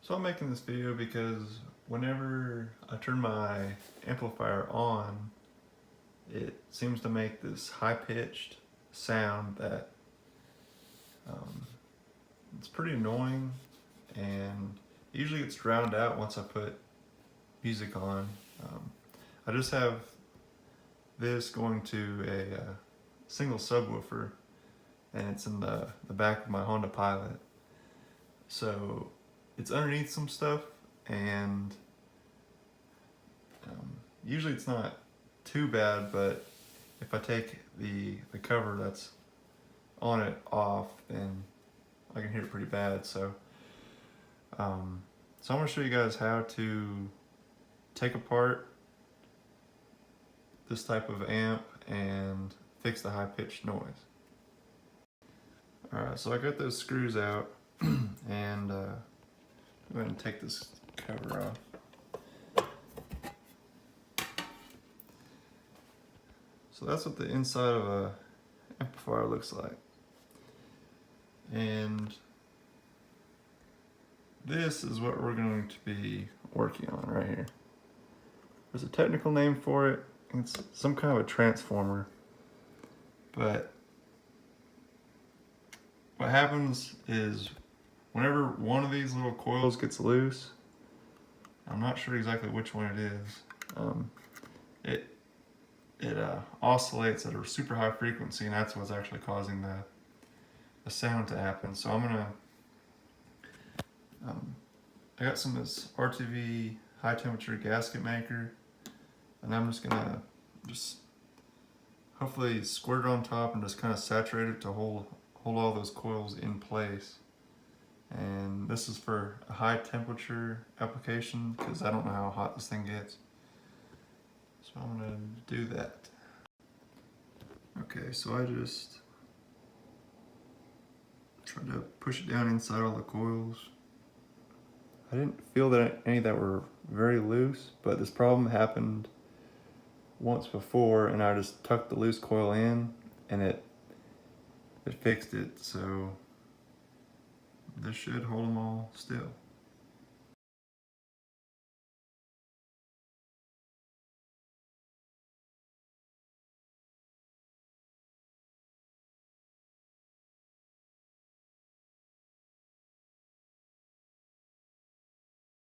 So I'm making this video because whenever I turn my amplifier on, it seems to make this high-pitched sound that it's pretty annoying, and usually it's drowned out once I put music on. I just have this going to a single subwoofer, and it's in the back of my Honda Pilot. So it's underneath some stuff, and usually it's not too bad, but if I take the cover that's on it off, then I can hear it pretty bad. So I'm going to show you guys how to take apart this type of amp and fix the high-pitched noise. Alright, so I got those screws out, and go ahead and take this cover off. So that's what the inside of a amplifier looks like. And this is what we're going to be working on right here. There's a technical name for it. It's some kind of a transformer. But what happens is whenever one of these little coils gets loose, I'm not sure exactly which one it is, it oscillates at a super high frequency, and that's what's actually causing the sound to happen. So I'm gonna, I got some of this RTV high temperature gasket maker, and I'm just gonna hopefully squirt it on top and just kind of saturate it to hold all those coils in place. And this is for a high temperature application because I don't know how hot this thing gets. So I'm gonna do that. Okay, so I just tried to push it down inside all the coils. I didn't feel that any that were very loose, but this problem happened once before, and I just tucked the loose coil in, and it fixed it. So this should hold them all still.